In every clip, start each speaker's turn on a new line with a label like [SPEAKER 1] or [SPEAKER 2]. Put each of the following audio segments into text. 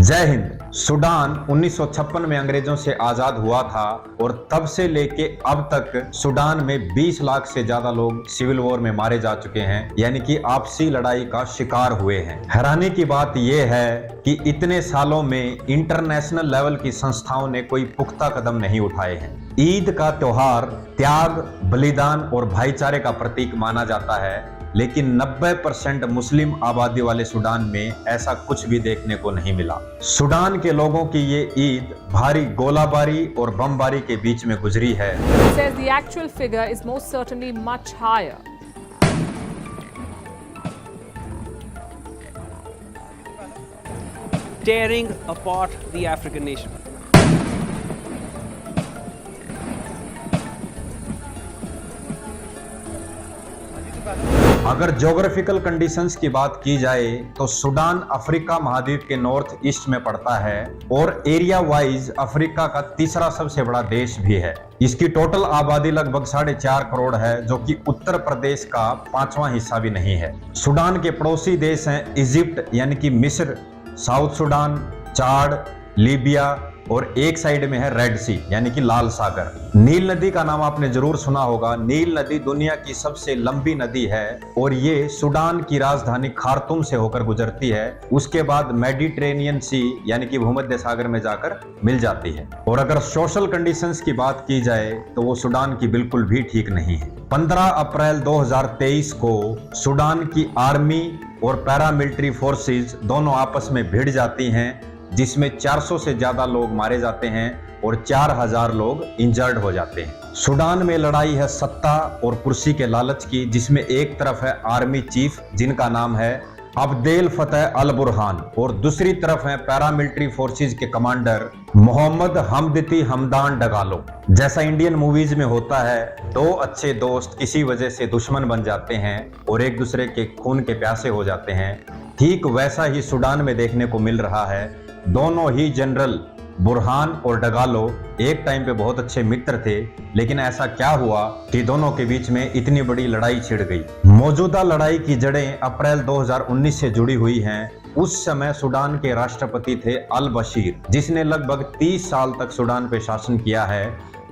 [SPEAKER 1] जय हिंद। सूडान 1956 में अंग्रेजों से आजाद हुआ था और तब से लेके अब तक सूडान में 20 लाख से ज्यादा लोग सिविल वॉर में मारे जा चुके हैं, यानी कि आपसी लड़ाई का शिकार हुए हैं। हैरानी की बात यह है कि इतने सालों में इंटरनेशनल लेवल की संस्थाओं ने कोई पुख्ता कदम नहीं उठाए हैं। ईद का त्योहार त्याग, बलिदान और भाईचारे का प्रतीक माना जाता है, लेकिन 90% मुस्लिम आबादी वाले सूडान में ऐसा कुछ भी देखने को नहीं मिला। सूडान के लोगों की ये ईद भारी गोलाबारी और बमबारी के बीच में गुजरी है।
[SPEAKER 2] Says the actual figure is most certainly much higher.
[SPEAKER 3] Tearing apart the African nation.
[SPEAKER 1] अगर ज्योग्राफिकल कंडीशंस की बात की जाए तो सूडान अफ्रीका महाद्वीप के नॉर्थ ईस्ट में पड़ता है और एरिया वाइज अफ्रीका का तीसरा सबसे बड़ा देश भी है। इसकी टोटल आबादी लगभग 4.5 करोड़ है, जो कि उत्तर प्रदेश का 5वां हिस्सा भी नहीं है। सूडान के पड़ोसी देश हैं इजिप्ट यानी कि मिस्र, साउथ सूडान, चाड, लीबिया और एक साइड में है रेड सी यानी कि लाल सागर। नील नदी का नाम आपने जरूर सुना होगा। नील नदी दुनिया की सबसे लंबी नदी है और ये सूडान की राजधानी खार्तूम से होकर गुजरती है। उसके बाद मेडिटेरेनियन सी यानी कि भूमध्य सागर में जाकर मिल जाती है। और अगर सोशल कंडीशंस की बात की जाए तो वो सूडान की बिल्कुल भी ठीक नहीं है। 15 अप्रैल 2023 को सूडान की आर्मी और पैरामिलिट्री फोर्सेस दोनों आपस में भिड़ जाती हैं, जिसमें 400 से ज्यादा लोग मारे जाते हैं और 4000 लोग इंजर्ड हो जाते हैं। सूडान में लड़ाई है सत्ता और कुर्सी के लालच की, जिसमें एक तरफ है आर्मी चीफ जिनका नाम है अब्देल फतेह अल बुरहान और दूसरी तरफ है पैरामिलिट्री फोर्सेस के कमांडर मोहम्मद हमदती हमदान डगालो। जैसा इंडियन मूवीज में होता है, दो अच्छे दोस्त किसी वजह से दुश्मन बन जाते हैं और एक दूसरे के खून के प्यासे हो जाते हैं, ठीक वैसा ही सूडान में देखने को मिल रहा है। दोनों ही जनरल बुरहान और डगालो एक टाइम पे बहुत अच्छे मित्र थे, लेकिन ऐसा क्या हुआ कि दोनों के बीच में इतनी बड़ी लड़ाई छिड़ गई। मौजूदा लड़ाई की जड़ें अप्रैल 2019 से जुड़ी हुई हैं। उस समय सूडान के राष्ट्रपति थे अल बशीर, जिसने लगभग 30 साल तक सूडान पे शासन किया है।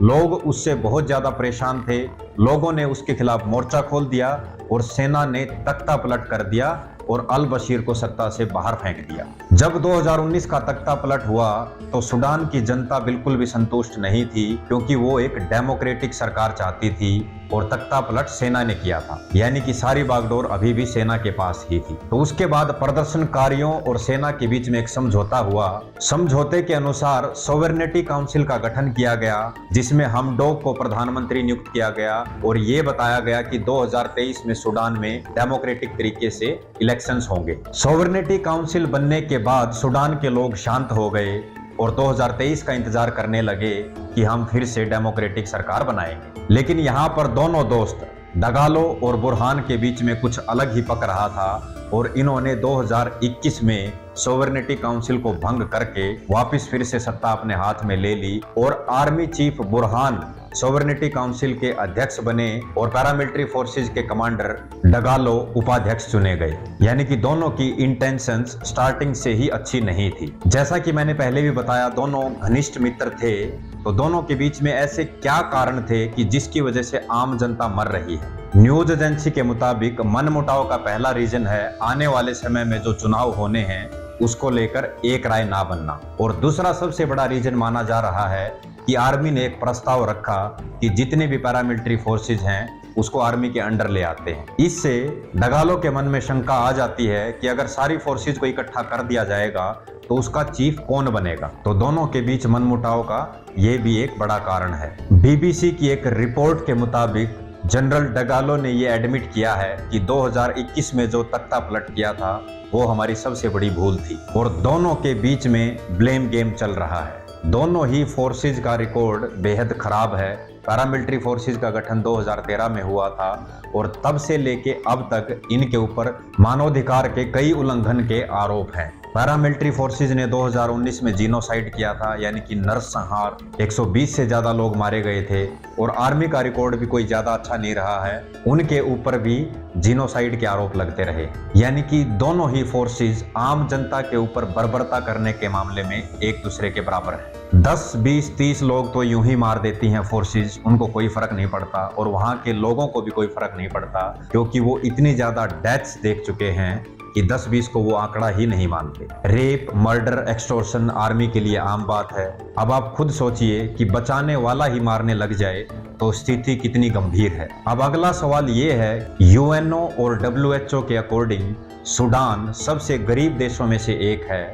[SPEAKER 1] लोग उससे बहुत ज्यादा परेशान थे। लोगों ने उसके खिलाफ मोर्चा खोल दिया और सेना ने तख्ता पलट कर दिया और अल बशीर को सत्ता से बाहर फेंक दिया। जब 2019 का तख्ता पलट हुआ तो सूडान की जनता बिल्कुल भी संतुष्ट नहीं थी, क्योंकि वो एक डेमोक्रेटिक सरकार चाहती थी और तख्ता पलट सेना ने किया था, यानी कि सारी बागडोर अभी भी सेना के पास ही थी। तो उसके बाद प्रदर्शनकारियों और सेना के बीच में एक समझौता हुआ। समझौते के अनुसार सोवेरेनिटी काउंसिल का गठन किया गया, जिसमें हमडोक को प्रधानमंत्री नियुक्त किया गया और ये बताया गया कि 2023 में सूडान में डेमोक्रेटिक तरीके से इलेक्शंस होंगे। सोवेरेनिटी काउंसिल बनने के बाद सूडान के लोग शांत हो गए और 2023 का इंतजार करने लगे कि हम फिर से डेमोक्रेटिक सरकार बनाएंगे। लेकिन यहाँ पर दोनों दोस्त डगालो और बुरहान के बीच में कुछ अलग ही पक रहा था और इन्होंने 2021 में सोवेरेनिटी काउंसिल को भंग करके वापस फिर से सत्ता अपने हाथ में ले ली और आर्मी चीफ बुरहान सोवेरेनिटी काउंसिल के अध्यक्ष बने और पैरामिलिट्री फोर्सेस के कमांडर डगालो उपाध्यक्ष चुने गए। यानी कि दोनों की इंटेंशंस स्टार्टिंग से ही अच्छी नहीं थी। जैसा कि मैंने पहले भी बताया, दोनों घनिष्ठ मित्र थे। तो दोनों के बीच में ऐसे क्या कारण थे कि जिसकी वजह से आम जनता मर रही है? न्यूज एजेंसी के मुताबिक मनमुटाव का पहला रीजन है आने वाले समय में जो चुनाव होने हैं उसको लेकर एक राय ना बनना, और दूसरा सबसे बड़ा रीजन माना जा रहा है कि आर्मी ने एक प्रस्ताव रखा कि जितने भी पैरामिलिट्री फोर्सेज हैं उसको आर्मी के अंडर ले आते हैं। इससे डगालो के मन में शंका आ जाती है कि अगर सारी फोर्सेज को इकट्ठा कर दिया जाएगा तो उसका चीफ कौन बनेगा। तो दोनों के बीच मनमुटाव का ये भी एक बड़ा कारण है। बीबीसी की एक रिपोर्ट के मुताबिक जनरल डगालो ने ये एडमिट किया है कि 2021 में जो तख्ता पलट किया था वो हमारी सबसे बड़ी भूल थी और दोनों के बीच में ब्लेम गेम चल रहा है। दोनों ही फोर्सेज का रिकॉर्ड बेहद खराब है। पैरामिलिट्री फोर्सेज का गठन 2013 में हुआ था और तब से लेके अब तक इनके ऊपर मानवाधिकार के कई उल्लंघन के आरोप हैं। पैरामिलिट्री फोर्सेज ने 2019 में जीनोसाइड किया था, यानी कि नरसंहार। 120 से ज्यादा लोग मारे गए थे और आर्मी का रिकॉर्ड भी कोई ज्यादा अच्छा नहीं रहा है। उनके ऊपर भी जीनोसाइड के आरोप लगते रहे, यानी कि दोनों ही फोर्सेज आम जनता के ऊपर बर्बरता करने के मामले में एक दूसरे के बराबर है। 10, 20, 30 लोग तो यूं ही मार देती हैं फोर्सेज, उनको कोई फर्क नहीं पड़ता और वहां के लोगों को भी कोई फर्क नहीं पड़ता, क्योंकि वो इतनी ज्यादा डेथ्स देख चुके हैं कि 10-20 को वो आंकड़ा ही नहीं मानते। रेप, मर्डर, एक्सटॉर्शन आर्मी के लिए आम बात है। अब आप खुद सोचिए कि बचाने वाला ही मारने लग जाए तो स्थिति कितनी गंभीर है। अब अगला सवाल ये है, यूएनओ और WHO के अकॉर्डिंग सूडान सबसे गरीब देशों में से एक है,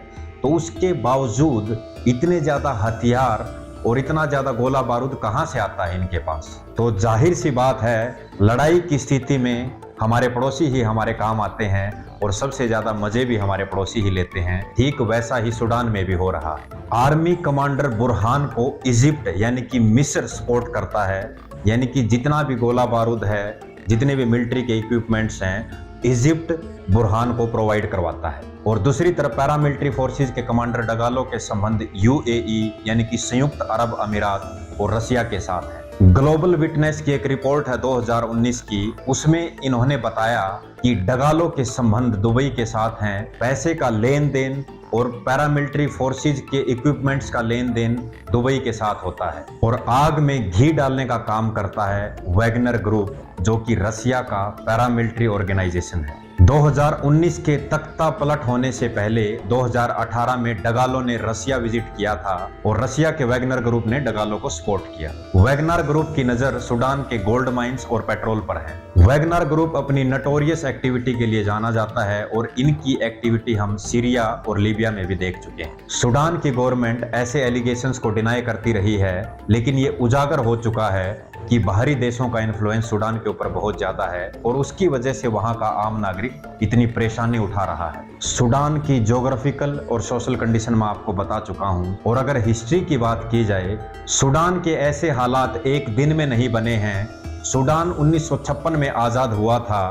[SPEAKER 1] तो उसके बावजूद इतने ज्यादा हथियार और इतना ज्यादा गोला बारूद कहां से आता है इनके पास? तो जाहिर सी बात है, लड़ाई की स्थिति में हमारे पड़ोसी ही हमारे काम आते हैं और सबसे ज्यादा मजे भी हमारे पड़ोसी ही लेते हैं। ठीक वैसा ही सूडान में भी हो रहा है। आर्मी कमांडर बुरहान को इजिप्ट यानी कि मिस्र सपोर्ट करता है, यानी कि जितना भी गोला बारूद है, जितने भी मिलिट्री के इक्विपमेंट्स हैं, इजिप्ट बुरहान को प्रोवाइड करवाता है। और दूसरी तरफ पैरामिलिट्री फोर्सेज के कमांडर डगालो के संबंध UAE यानी कि संयुक्त अरब अमीरात और रसिया के साथ है। ग्लोबल विटनेस की एक रिपोर्ट है 2019 की, उसमें इन्होंने बताया कि डगालो के संबंध दुबई के साथ हैं। पैसे का लेन देन और पैरामिलिट्री फोर्सेज के इक्विपमेंट्स का लेन देन दुबई के साथ होता है। और आग में घी डालने का काम करता है वैगनर ग्रुप, जो कि रसिया का पैरामिलिट्री ऑर्गेनाइजेशन है। 2019 के तख्ता पलट होने से पहले 2018 में डगालो ने रसिया विजिट किया था और रसिया के वैगनर ग्रुप ने डगालो को सपोर्ट किया। वैगनर ग्रुप की नजर सूडान के गोल्ड माइंस और पेट्रोल पर है। वैगनर ग्रुप अपनी नटोरियस एक्टिविटी के लिए जाना जाता है और इनकी एक्टिविटी हम सीरिया और लीबिया में भी देख चुके हैं। सूडान की गवर्नमेंट ऐसे एलिगेशंस को डिनाई करती रही है, लेकिन ये उजागर हो चुका है कि बाहरी देशों का इन्फ्लुएंस सूडान के ऊपर बहुत ज्यादा है और उसकी वजह से वहां का आम नागरिक इतनी परेशानी उठा रहा है। सूडान की ज्योग्राफिकल और सोशल कंडीशन मैं आपको बता चुका हूं, और अगर हिस्ट्री की बात की जाए, सूडान के ऐसे हालात एक दिन में नहीं बने हैं। सूडान 1956 में आजाद हुआ था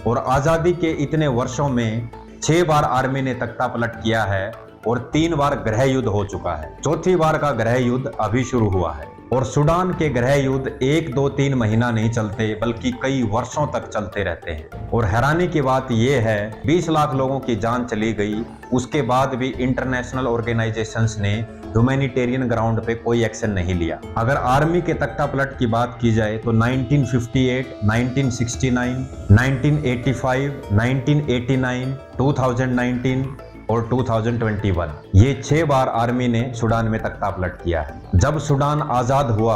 [SPEAKER 1] और आजादी के इतने वर्षों में 6 बार आर्मी ने तख्ता पलट किया है और 3 बार गृह युद्ध हो चुका है। चौथी बार का गृह युद्ध अभी शुरू हुआ है। और सूडान के गृह युद्ध 1, 2, 3 महीना नहीं चलते, बल्कि कई वर्षों तक चलते रहते हैं। और हैरानी की बात यह है, 20 लाख लोगों की जान चली गई, उसके बाद भी इंटरनेशनल ऑर्गेनाइजेशंस ने ह्यूमैनिटेरियन ग्राउंड पे कोई एक्शन नहीं लिया। अगर आर्मी के तख्ता पलट की बात की जाए तो 1958, 1969, 1985, 1989, 2019 और 2021, ये 6 बार आर्मी ने सूडान में तख्ता पलट किया है। जब सूडान आजाद हुआ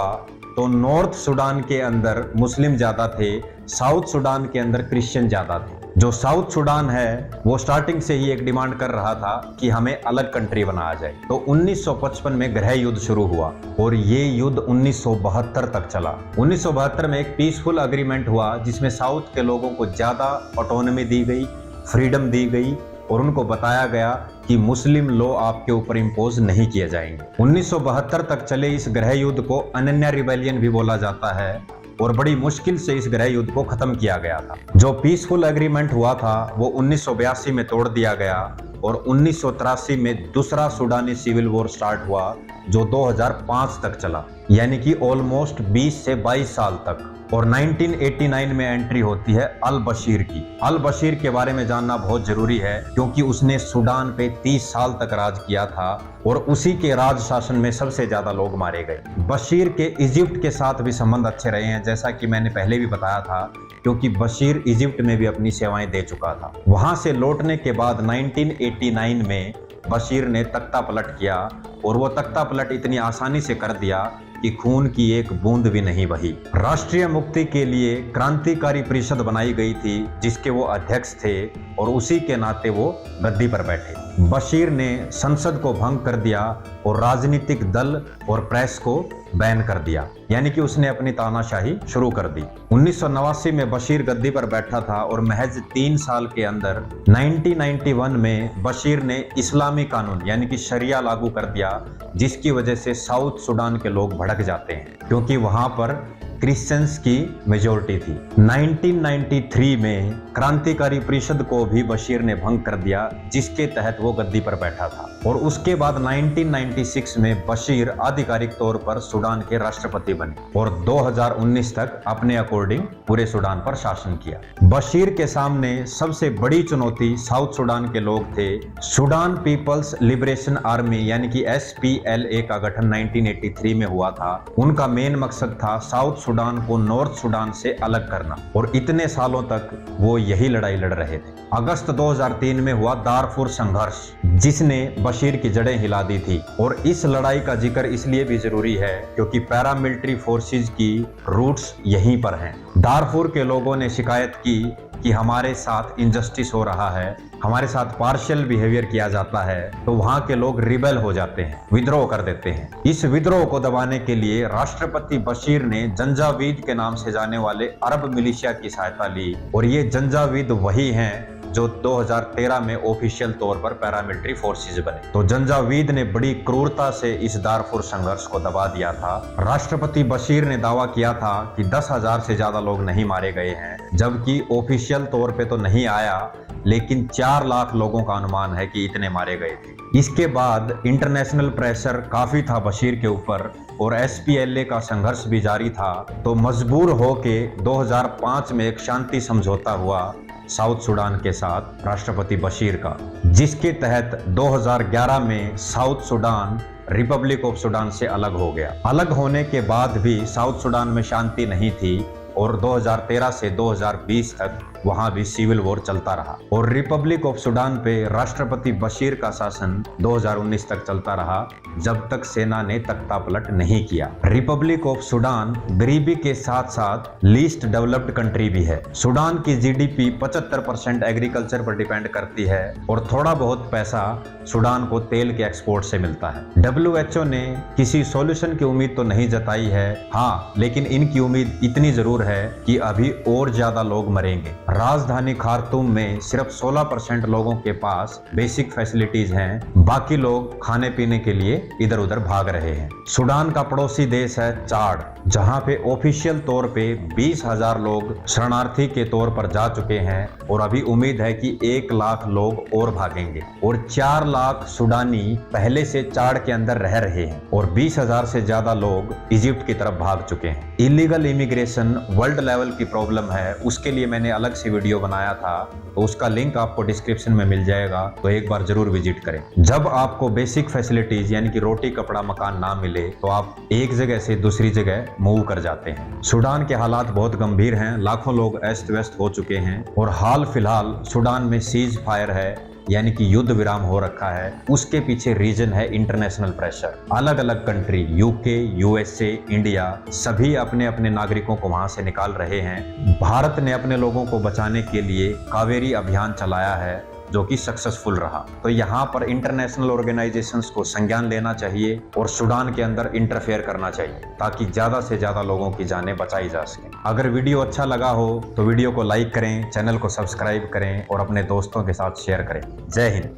[SPEAKER 1] तो नॉर्थ सूडान के अंदर मुस्लिम ज्यादा थे, साउथ सूडान के अंदर क्रिश्चियन ज्यादा थे। जो साउथ सूडान है वो स्टार्टिंग से ही एक डिमांड कर रहा था कि हमें अलग कंट्री बनाया जाए। तो 1955 में गृह युद्ध शुरू हुआ और ये युद्ध 1972 तक चला। 1972 में एक पीसफुल अग्रीमेंट हुआ जिसमें साउथ के लोगों को ज्यादा ऑटोनॉमी दी गई, फ्रीडम दी गई और उनको बताया गया कि मुस्लिम लॉ आपके ऊपर इम्पोज नहीं किए जाएंगे। 1972 तक चले इस गृह युद्ध को अनन्या रिबेलियन भी बोला जाता है और बड़ी मुश्किल से इस गृह युद्ध को खत्म किया गया था। जो पीसफुल एग्रीमेंट हुआ था वो 1982 में तोड़ दिया गया और 1983 में दूसरा सूडानी सिविल वॉर स्टार्ट हुआ जो 2005 तक चला, यानी कि ऑलमोस्ट 20 से 22 साल तक। और 1989 में एंट्री होती है अल बशीर की। अल बशीर के बारे में जानना बहुत जरूरी है क्योंकि उसने सूडान पे 30 साल तक राज किया था और उसी के राज शासन में सबसे ज्यादा लोग मारे गए। बशीर के इजिप्ट के साथ भी संबंध अच्छे रहे हैं, जैसा कि मैंने पहले भी बताया था, क्योंकि बशीर इजिप्ट में भी अपनी सेवाएं दे चुका था। वहां से लौटने के बाद 1989 में बशीर ने तख्ता पलट किया और वो तख्ता पलट इतनी आसानी से कर दिया कि खून की एक बूंद भी नहीं बही। राष्ट्रीय मुक्ति के लिए क्रांतिकारी परिषद बनाई गई थी जिसके वो अध्यक्ष थे और उसी के नाते वो गद्दी पर बैठे। बशीर ने संसद को भंग कर दिया और राजनीतिक दल और प्रेस को बैन कर दिया, यानी कि उसने अपनी तानाशाही शुरू कर दी। 1989 में बशीर गद्दी पर बैठा था और महज 3 साल के अंदर 1991 में बशीर ने इस्लामी कानून यानी कि शरिया लागू कर दिया, जिसकी वजह से साउथ सुडान के लोग भड़क जाते हैं क्योंकि वहां पर क्रिश्चियंस की मेजोरिटी थी। 1993 में क्रांतिकारी परिषद को भी बशीर ने भंग कर दिया, जिसके तहत वो गद्दी पर बैठा था। और उसके बाद 1996 में बशीर आधिकारिक तौर पर सूडान के राष्ट्रपति बने और 2019 तक अपने अकॉर्डिंग पूरे सूडान पर शासन किया। बशीर के सामने सबसे बड़ी चुनौती साउथ सूडान के लोग थे। सूडान पीपल्स लिबरेशन आर्मी यानी कि SPLA का गठन 1983 में हुआ था। उनका मेन मकसद था साउथ सूडान को नॉर्थ सूडान से अलग करना और इतने सालों तक वो यही लड़ाई लड़ रहे थे। अगस्त 2003 में हुआ दारफुर संघर्ष, जिसने बशीर की जड़ें हिला दी थी। और इस लड़ाई का जिक्र इसलिए भी जरूरी है क्योंकि पैरामिलिट्री फोर्सेस की रूट्स यहीं पर हैं। दारफुर के लोगों ने शिकायत की कि हमारे साथ इनजस्टिस हो रहा है, हमारे साथ पार्शियल बिहेवियर किया जाता है, तो वहां के लोग रिबेल हो जाते हैं, विद्रोह कर देते हैं। इस विद्रोह को दबाने के लिए राष्ट्रपति बशीर ने जंजावीद के नाम से जाने वाले अरब मिलिशिया की सहायता ली और ये जंजावीद वही हैं जो 2013 में ऑफिशियल तौर पर पैरामिलिट्री फोर्सेस बने। तो जंजावीद ने बड़ी क्रूरता से इस दारफुर संघर्ष को दबा दिया था। राष्ट्रपति बशीर ने दावा किया था कि 10,000 से ज्यादा लोग नहीं मारे गए हैं, जबकि ऑफिशियल तौर पे तो नहीं आया, लेकिन 4 लाख लोगों का अनुमान है कि इतने मारे गए थे। इसके बाद इंटरनेशनल प्रेशर काफी था बशीर के ऊपर और SPLA का संघर्ष भी जारी था, तो मजबूर होके 2005 में एक शांति समझौता हुआ साउथ सूडान के साथ राष्ट्रपति बशीर का, जिसके तहत 2011 में south Sudan Republic of Sudan से अलग हो गया। अलग होने के बाद भी साउथ सूडान में शांति नहीं थी और 2013 से 2020 तक वहां भी सिविल वॉर चलता रहा और रिपब्लिक ऑफ सूडान पे राष्ट्रपति बशीर का शासन 2019 तक चलता रहा, जब तक सेना ने तख्ता पलट नहीं किया। रिपब्लिक ऑफ सूडान गरीबी के साथ साथ लीस्ट डेवलप्ड कंट्री भी है। सूडान की GDP 75% एग्रीकल्चर पर डिपेंड करती है और थोड़ा बहुत पैसा सूडान को तेल के एक्सपोर्ट से मिलता है। WHO ने किसी सॉल्यूशन की उम्मीद तो नहीं जताई है, हाँ, लेकिन इनकी उम्मीद इतनी जरूर है कि अभी और ज्यादा लोग मरेंगे। राजधानी खार्तूम में सिर्फ 16% लोगों के पास बेसिक फैसिलिटीज हैं, बाकी लोग खाने पीने के लिए इधर उधर भाग रहे हैं। सूडान का पड़ोसी देश है चाड, जहां पे ऑफिशियल तौर पे 20,000 लोग शरणार्थी के तौर पर जा चुके हैं और अभी उम्मीद है कि 1 लाख लोग और भागेंगे और 4 लाख सूडानी पहले से चाड के अंदर रह रहे हैं और 20,000 से ज्यादा लोग इजिप्ट की तरफ भाग चुके हैं। इलीगल इमिग्रेशन वर्ल्ड लेवल की प्रॉब्लम है, उसके लिए मैंने अलग से वीडियो बनाया था, तो उसका लिंक आपको डिस्क्रिप्शन में मिल जाएगा, तो एक बार जरूर विजिट करें। जब आपको बेसिक फैसिलिटीज यानी कि रोटी कपड़ा मकान ना मिले तो आप एक जगह से दूसरी जगह मूव कर जाते हैं। सूडान के हालात बहुत गंभीर हैं, लाखों लोग अस्त व्यस्त हो चुके हैं और हाल फिलहाल सूडान में सीज फायर है, यानी कि युद्ध विराम हो रखा है। उसके पीछे रीजन है इंटरनेशनल प्रेशर। अलग अलग कंट्री UK, USA, इंडिया सभी अपने अपने नागरिकों को वहां से निकाल रहे हैं। भारत ने अपने लोगों को बचाने के लिए कावेरी अभियान चलाया है, जो कि सक्सेसफुल रहा। तो यहाँ पर इंटरनेशनल ऑर्गेनाइजेशंस को संज्ञान लेना चाहिए और सूडान के अंदर इंटरफेयर करना चाहिए ताकि ज्यादा से ज्यादा लोगों की जानें बचाई जा सके। अगर वीडियो अच्छा लगा हो तो वीडियो को लाइक करें, चैनल को सब्सक्राइब करें और अपने दोस्तों के साथ शेयर करें। जय हिंद।